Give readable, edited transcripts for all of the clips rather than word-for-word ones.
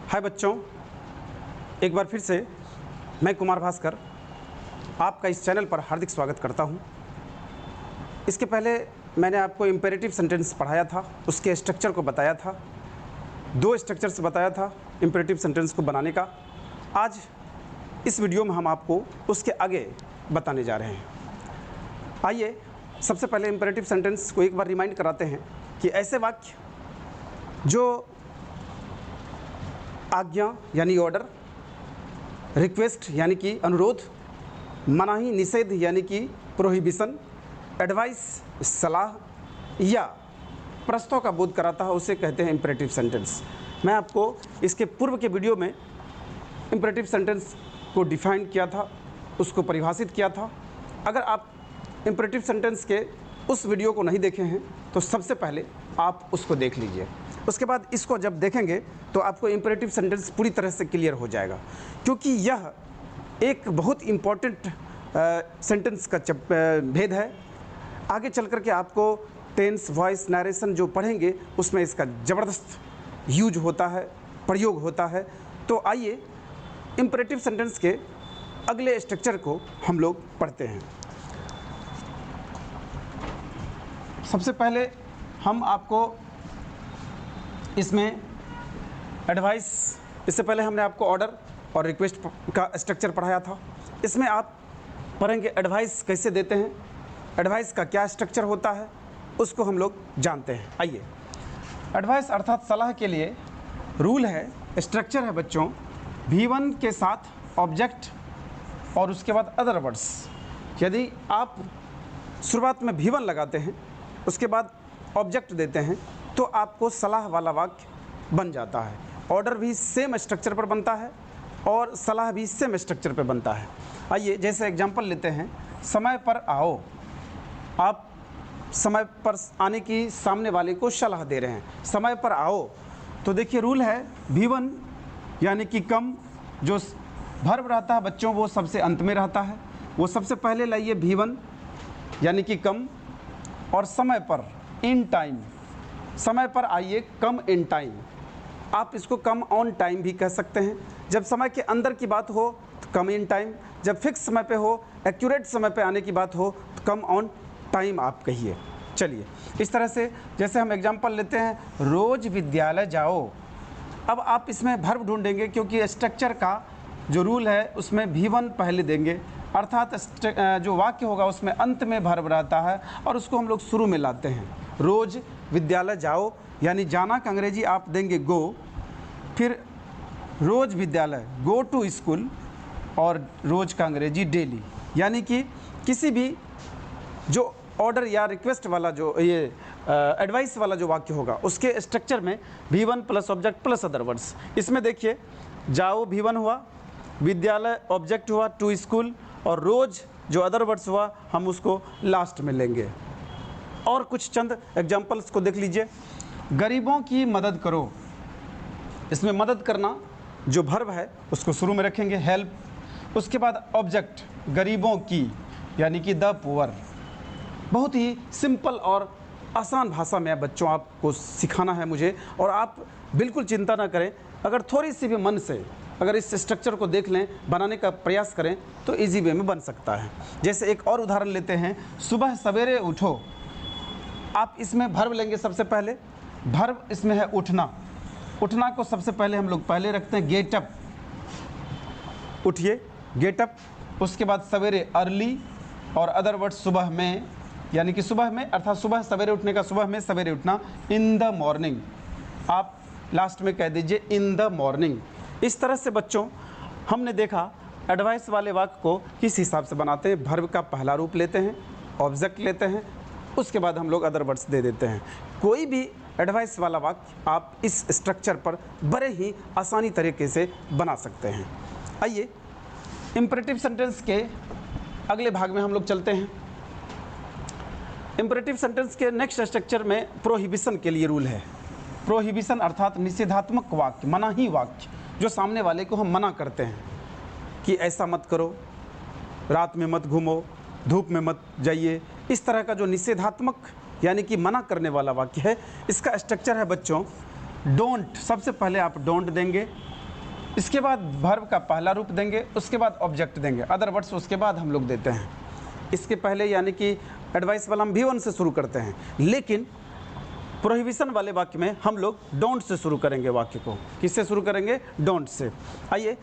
हाय बच्चों, एक बार फिर से मैं कुमार भास्कर आपका इस चैनल पर हार्दिक स्वागत करता हूं। इसके पहले मैंने आपको इम्पेरेटिव सेंटेंस पढ़ाया था, उसके स्ट्रक्चर को बताया था, 2 स्ट्रक्चर्स बताया था इम्पेरेटिव सेंटेंस को बनाने का। आज इस वीडियो में हम आपको उसके आगे बताने जा रहे हैं। आइए सबसे पहले इम्पेरेटिव सेंटेंस को एक बार रिमाइंड कराते हैं कि ऐसे वाक्य जो आज्ञा यानी ऑर्डर, रिक्वेस्ट यानी कि अनुरोध, मनाही निषेध यानी कि प्रोहिबिशन, एडवाइस सलाह या प्रस्ताव का बोध कराता है, उसे कहते हैं इम्पेरेटिव सेंटेंस। मैं आपको इसके पूर्व के वीडियो में इम्पेरेटिव सेंटेंस को डिफाइन किया था, उसको परिभाषित किया था। अगर आप इम्पेरेटिव सेंटेंस के उस वीडियो को नहीं देखे हैं तो सबसे पहले आप उसको देख लीजिए। उसके बाद इसको जब देखेंगे तो आपको इम्पेरेटिव सेंटेंस पूरी तरह से क्लियर हो जाएगा, क्योंकि यह एक बहुत इम्पॉर्टेंट सेंटेंस का भेद है। आगे चल कर के आपको टेंस, वॉइस, नरेशन जो पढ़ेंगे उसमें इसका ज़बरदस्त यूज होता है, प्रयोग होता है। तो आइए इम्पेरेटिव सेंटेंस के अगले स्ट्रक्चर को हम लोग पढ़ते हैं। सबसे पहले हम आपको इसमें एडवाइस, इससे पहले हमने आपको ऑर्डर और रिक्वेस्ट का स्ट्रक्चर पढ़ाया था। इसमें आप पढ़ेंगे एडवाइस कैसे देते हैं, एडवाइस का क्या स्ट्रक्चर होता है, उसको हम लोग जानते हैं। आइए, एडवाइस अर्थात सलाह के लिए रूल है, स्ट्रक्चर है बच्चों, V1 के साथ ऑब्जेक्ट और उसके बाद अदर वर्ड्स। यदि आप शुरुआत में V1 लगाते हैं, उसके बाद ऑब्जेक्ट देते हैं, तो आपको सलाह वाला वाक्य बन जाता है। ऑर्डर भी सेम स्ट्रक्चर पर बनता है और सलाह भी सेम स्ट्रक्चर पर बनता है। आइए जैसे एग्जांपल लेते हैं, समय पर आओ। आप समय पर आने की सामने वाले को सलाह दे रहे हैं, समय पर आओ। तो देखिए रूल है, V1 यानी कि कम, जो वर्ब रहता है बच्चों वो सबसे अंत में रहता है, वो सबसे पहले लाइए V1 यानी कि कम, और समय पर इन टाइम, समय पर आइए, कम इन टाइम। आप इसको कम ऑन टाइम भी कह सकते हैं। जब समय के अंदर की बात हो तो कम इन टाइम, जब फिक्स समय पे हो, एक्यूरेट समय पे आने की बात हो तो कम ऑन टाइम आप कहिए। चलिए इस तरह से जैसे हम एग्जांपल लेते हैं, रोज़ विद्यालय जाओ। अब आप इसमें वर्ब ढूंढेंगे, क्योंकि स्ट्रक्चर का जो रूल है उसमें V1 पहले देंगे, अर्थात जो वाक्य होगा उसमें अंत में वर्ब रहता है और उसको हम लोग शुरू में लाते हैं। रोज़ विद्यालय जाओ यानी जाना का अंग्रेजी आप देंगे गो, फिर रोज़ विद्यालय गो टू स्कूल, और रोज़ का अंग्रेजी डेली। यानी कि किसी भी जो ऑर्डर या रिक्वेस्ट वाला जो ये एडवाइस वाला जो वाक्य होगा उसके स्ट्रक्चर में V1 plus object plus other words. इसमें देखिए, जाओ V1 हुआ, विद्यालय ऑब्जेक्ट हुआ, टू स्कूल, और रोज़ जो अदर वर्ड्स हुआ हम उसको लास्ट में लेंगे। और कुछ चंद एग्जाम्पल्स को देख लीजिए। गरीबों की मदद करो, इसमें मदद करना जो वर्ब है उसको शुरू में रखेंगे, हेल्प। उसके बाद ऑब्जेक्ट गरीबों की यानी कि द पुअर। बहुत ही सिंपल और आसान भाषा में बच्चों आपको सिखाना है मुझे, और आप बिल्कुल चिंता ना करें। अगर थोड़ी सी भी मन से अगर इस स्ट्रक्चर को देख लें, बनाने का प्रयास करें तो इजी वे में बन सकता है। जैसे एक और उदाहरण लेते हैं, सुबह सवेरे उठो। आप इसमें वर्ब लेंगे सबसे पहले, वर्ब इसमें है उठना। उठना को सबसे पहले हम लोग पहले रखते हैं, गेट अप, उठिए, गेट अप। उसके बाद सवेरे अर्ली, और अदर वर्ड सुबह में, यानी कि सुबह में अर्थात सुबह सवेरे उठने का, सुबह में सवेरे उठना, इन द मॉर्निंग। आप लास्ट में कह दीजिए इन द मॉर्निंग। इस तरह से बच्चों हमने देखा एडवाइस वाले वाक्य को किस हिसाब से बनाते हैं। वर्ब का पहला रूप लेते हैं, ऑब्जेक्ट लेते हैं, उसके बाद हम लोग अदर वर्ड्स दे देते हैं। कोई भी एडवाइस वाला वाक्य आप इस स्ट्रक्चर पर बड़े ही आसानी तरीके से बना सकते हैं। आइए इम्पेरेटिव सेंटेंस के अगले भाग में हम लोग चलते हैं। इम्पेरेटिव सेंटेंस के नेक्स्ट स्ट्रक्चर में प्रोहिबिशन के लिए रूल है। प्रोहिबिशन अर्थात निषेधात्मक वाक्य, मनाही वाक्य, जो सामने वाले को हम मना करते हैं कि ऐसा मत करो, रात में मत घूमो, धूप में मत जाइए। इस तरह का जो निषेधात्मक यानी कि मना करने वाला वाक्य है, इसका स्ट्रक्चर है बच्चों डोंट। सबसे पहले आप डोंट देंगे, इसके बाद वर्ब का पहला रूप देंगे, उसके बाद ऑब्जेक्ट देंगे, अदर वर्ड्स उसके बाद हम लोग देते हैं। इसके पहले यानी कि एडवाइस वाला हम V1 से शुरू करते हैं, लेकिन प्रोहिबिशन वाले वाक्य में हम लोग डोंट से शुरू करेंगे वाक्य को। किससे शुरू करेंगे? Don't say. आइए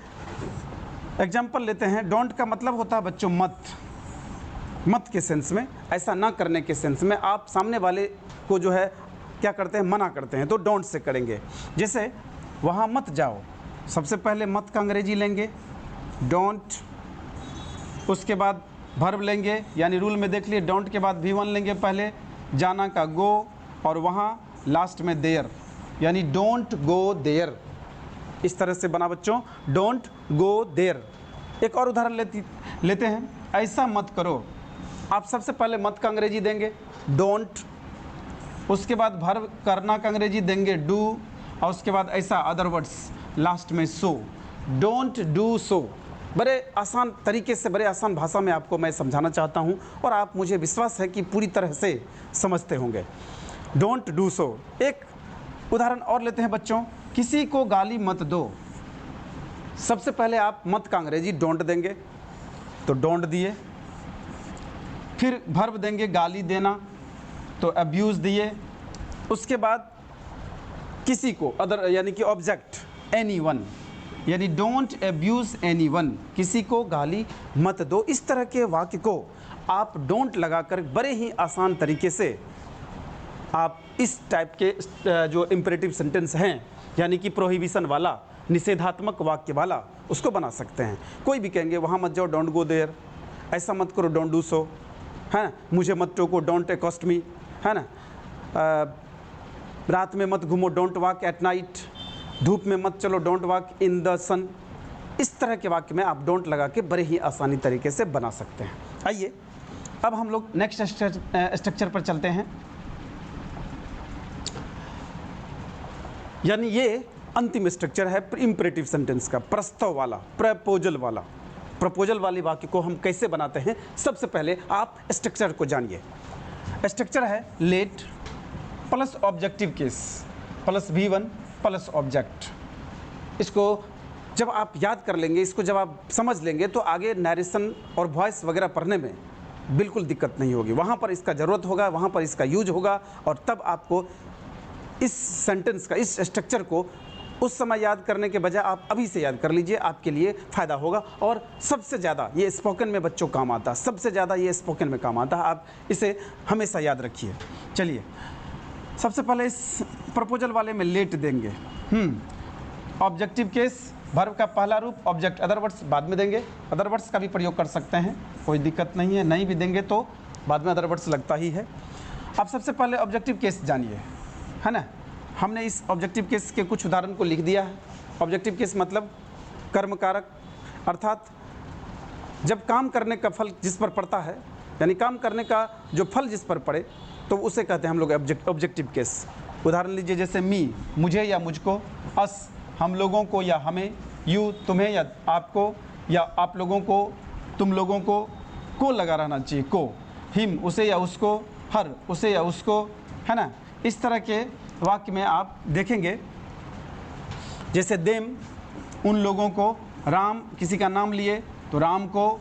एग्जाम्पल लेते हैं। डोंट का मतलब होता है बच्चों मत, मत के सेंस में, ऐसा ना करने के सेंस में। आप सामने वाले को जो है क्या करते हैं? मना करते हैं, तो डोंट से करेंगे। जैसे वहाँ मत जाओ, सबसे पहले मत का अंग्रेजी लेंगे डोंट, उसके बाद वर्ब लेंगे, यानी रूल में देख लिए डोंट के बाद V1 लेंगे पहले, जाना का गो, और वहाँ लास्ट में देयर, यानी डोंट गो देयर। इस तरह से बना बच्चों, डोंट गो देयर। एक और उदाहरण लेते हैं। ऐसा मत करो, आप सबसे पहले मत का अंग्रेजी देंगे डोंट, उसके बाद वर्ब करना का अंग्रेजी देंगे डू, और उसके बाद ऐसा अदर वर्ड्स लास्ट में सो, डोंट डू सो। बड़े आसान तरीके से, बड़े आसान भाषा में आपको मैं समझाना चाहता हूँ, और आप, मुझे विश्वास है कि पूरी तरह से समझते होंगे। Don't do so. एक उदाहरण और लेते हैं बच्चों। किसी को गाली मत दो, सबसे पहले आप मत का अंग्रेजी डोंट देंगे, तो डोंट दिए, फिर वर्ब देंगे गाली देना, तो अब्यूज़ दिए, उसके बाद किसी को, अदर यानी कि ऑब्जेक्ट एनीवन, यानी डोंट अब्यूज़ एनीवन, किसी को गाली मत दो। इस तरह के वाक्य को आप डोंट लगाकर बड़े ही आसान तरीके से आप इस टाइप के जो इम्परेटिव सेंटेंस हैं, यानी कि प्रोहिबिशन वाला, निषेधात्मक वाक्य वाला, उसको बना सकते हैं। कोई भी कहेंगे वहाँ मत जाओ डोंट गो देयर, ऐसा मत करो डोंट डू सो, है ना, मुझे मत टोको डोंट एकॉस्ट मी, है ना, रात में मत घूमो डोंट वॉक एट नाइट, धूप में मत चलो डोंट वॉक इन द सन। इस तरह के वाक्य में आप डोंट लगा के बड़े ही आसानी तरीके से बना सकते हैं। आइए अब हम लोग नेक्स्ट स्ट्रक्चर पर चलते हैं। यानी ये अंतिम स्ट्रक्चर है इम्परेटिव सेंटेंस का, प्रस्ताव वाला, प्रपोजल वाला। प्रपोजल वाले वाक्य को हम कैसे बनाते हैं? सबसे पहले आप स्ट्रक्चर को जानिए। स्ट्रक्चर है late plus objective case plus V1 plus object. इसको जब आप याद कर लेंगे, इसको जब आप समझ लेंगे, तो आगे नरेशन और वॉइस वगैरह पढ़ने में बिल्कुल दिक्कत नहीं होगी। वहाँ पर इसका ज़रूरत होगा, वहाँ पर इसका यूज होगा, और तब आपको इस सेंटेंस का, इस स्ट्रक्चर को उस समय याद करने के बजाय आप अभी से याद कर लीजिए, आपके लिए फ़ायदा होगा। और सबसे ज़्यादा ये स्पोकन में बच्चों काम आता है, सबसे ज़्यादा ये स्पोकन में काम आता है। आप इसे हमेशा याद रखिए। चलिए सबसे पहले इस प्रपोजल वाले में लेट देंगे। ऑब्जेक्टिव केस, वर्ब का पहला रूप, ऑब्जेक्ट, अदर वर्ड्स बाद में देंगे। अदर वर्ड्स का भी प्रयोग कर सकते हैं, कोई दिक्कत नहीं है, नहीं भी देंगे तो बाद में अदर वर्ड्स लगता ही है। अब सबसे पहले ऑब्जेक्टिव केस जानिए, है ना। हमने इस ऑब्जेक्टिव केस के कुछ उदाहरण को लिख दिया है। ऑब्जेक्टिव केस मतलब कर्मकारक, अर्थात जब काम करने का फल जिस पर पड़ता है, यानी काम करने का जो फल जिस पर पड़े, तो उसे कहते हैं हम लोग ऑब्जेक्टिव केस। उदाहरण लीजिए जैसे मी, मुझे या मुझको, अस, हम लोगों को या हमें, यू, तुम्हें या आपको, या आप लोगों को, तुम लोगों को लगा रहना चाहिए, को, हिम, उसे या उसको, हर, उसे या उसको, है ना। इस तरह के वाक्य में आप देखेंगे, जैसे देम, उन लोगों को, राम, किसी का नाम लिए तो राम को,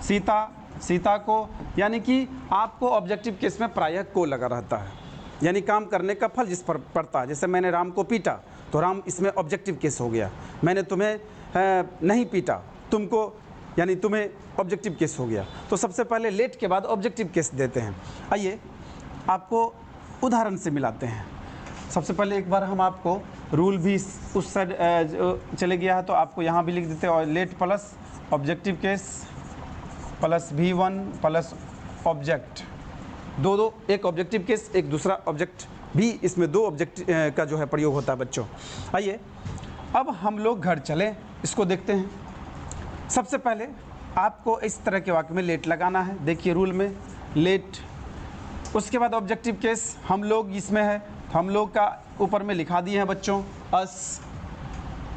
सीता, सीता को, यानी कि आपको ऑब्जेक्टिव केस में प्रायः को लगा रहता है, यानी काम करने का फल जिस पर पड़ता है। जैसे मैंने राम को पीटा, तो राम इसमें ऑब्जेक्टिव केस हो गया। मैंने तुम्हें नहीं पीटा, तुमको, यानी तुम्हें ऑब्जेक्टिव केस हो गया। तो सबसे पहले लेट के बाद ऑब्जेक्टिव केस देते हैं। आइए आपको उदाहरण से मिलाते हैं। सबसे पहले एक बार हम आपको रूल भी उस साइड चले गया है, तो आपको यहाँ भी लिख देते हैं, और late plus objective case plus V1 plus object, दो, एक ऑब्जेक्टिव केस, एक दूसरा ऑब्जेक्ट भी, इसमें दो ऑब्जेक्ट का जो है प्रयोग होता है बच्चों। आइए अब हम लोग घर चलें, इसको देखते हैं। सबसे पहले आपको इस तरह के वाक्य में लेट लगाना है। देखिए रूल में लेट, उसके बाद ऑब्जेक्टिव केस, हम लोग इसमें है, हम लोग का ऊपर में लिखा दिए हैं बच्चों, अस।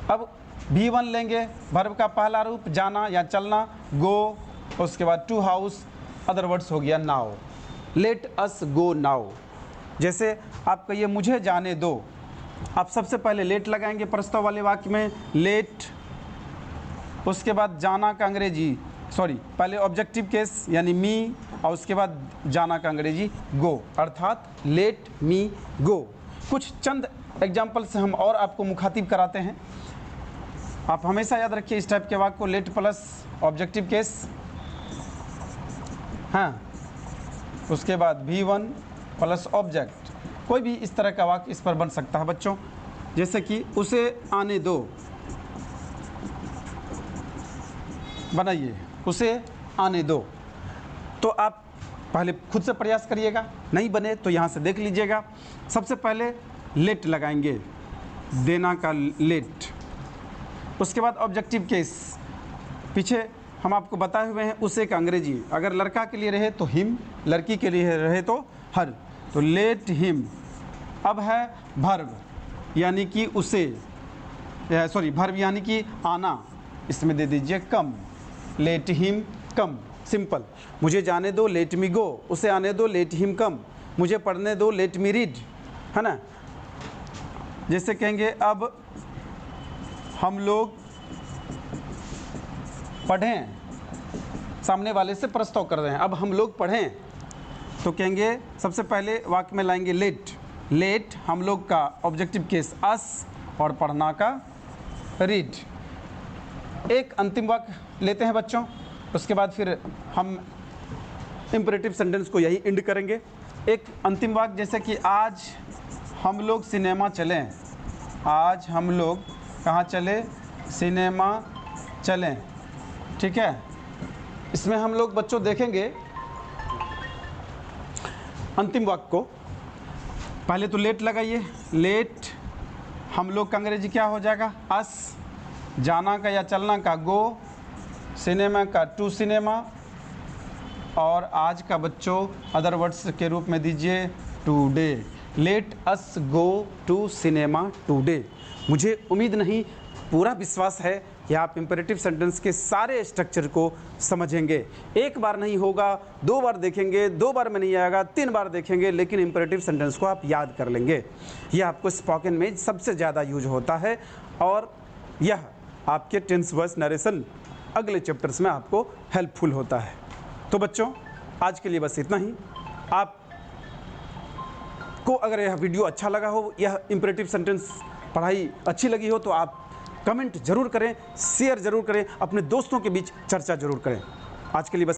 अब V1 लेंगे, वर्ब का पहला रूप, जाना या चलना, गो, उसके बाद टू हाउस, अदर वर्ड्स हो गया now, late us go now. जैसे आप कहिए मुझे जाने दो, आप सबसे पहले लेट लगाएंगे प्रस्ताव वाले वाक्य में, लेट उसके बाद जाना का अंग्रेजी, सॉरी पहले ऑब्जेक्टिव केस यानी मी, और उसके बाद जाना का अंग्रेजी गो, अर्थात लेट मी गो। कुछ चंद एग्जाम्पल से हम और आपको मुखातिब कराते हैं। आप हमेशा याद रखिए इस टाइप के वाक्य को, लेट प्लस ऑब्जेक्टिव केस, हाँ, उसके बाद V1 प्लस ऑब्जेक्ट। कोई भी इस तरह का वाक्य इस पर बन सकता है बच्चों, जैसे कि उसे आने दो, बनाइए उसे आने दो। तो आप पहले खुद से प्रयास करिएगा, नहीं बने तो यहाँ से देख लीजिएगा। सबसे पहले लेट लगाएंगे, देना का लेट। उसके बाद ऑब्जेक्टिव केस, पीछे हम आपको बताए हुए हैं उसे का अंग्रेजी, अगर लड़का के लिए रहे तो हिम, लड़की के लिए रहे तो हर, तो लेट हिम। अब है भर्ब यानी कि उसे, सॉरी भर्ब यानी कि आना, इसमें दे दीजिए कम, लेट हिम कम, सिंपल। मुझे जाने दो, लेट मी गो, उसे आने दो, लेट हिम कम, मुझे पढ़ने दो, लेट मी रीड, है ना। जैसे कहेंगे अब हम लोग पढ़ें, सामने वाले से प्रस्ताव कर रहे हैं, अब हम लोग पढ़ें, तो कहेंगे सबसे पहले वाक्य में लाएंगे लेट, लेट हम लोग का ऑब्जेक्टिव केस अस, और पढ़ना का रीड। एक अंतिम वाक्य लेते हैं बच्चों, उसके बाद फिर हम इम्परेटिव सेंटेंस को यही एंड करेंगे। एक अंतिम वाक्य जैसे कि आज हम लोग सिनेमा चलें, आज हम लोग कहाँ चले, सिनेमा चलें, ठीक है। इसमें हम लोग बच्चों देखेंगे अंतिम वाक्य को, पहले तो लेट लगाइए, लेट हम लोग का अंग्रेजी क्या हो जाएगा अस, जाना का या चलना का गो, सिनेमा का टू सिनेमा, और आज का बच्चों अदर वर्ड्स के रूप में दीजिए today, let us go to cinema today. मुझे उम्मीद नहीं, पूरा विश्वास है कि आप इम्पेरेटिव सेंटेंस के सारे स्ट्रक्चर को समझेंगे। एक बार नहीं होगा, 2 बार देखेंगे, 2 बार में नहीं आएगा, 3 बार देखेंगे, लेकिन इम्पेरेटिव सेंटेंस को आप याद कर लेंगे। यह आपको स्पोकन में सबसे ज़्यादा यूज होता है, और यह आपके टेंस वॉइस नरेशन अगले चैप्टर्स में आपको हेल्पफुल होता है। तो बच्चों आज के लिए बस इतना ही। आप को अगर यह वीडियो अच्छा लगा हो, यह इम्पेरेटिव सेंटेंस पढ़ाई अच्छी लगी हो, तो आप कमेंट जरूर करें, शेयर जरूर करें, अपने दोस्तों के बीच चर्चा जरूर करें। आज के लिए बस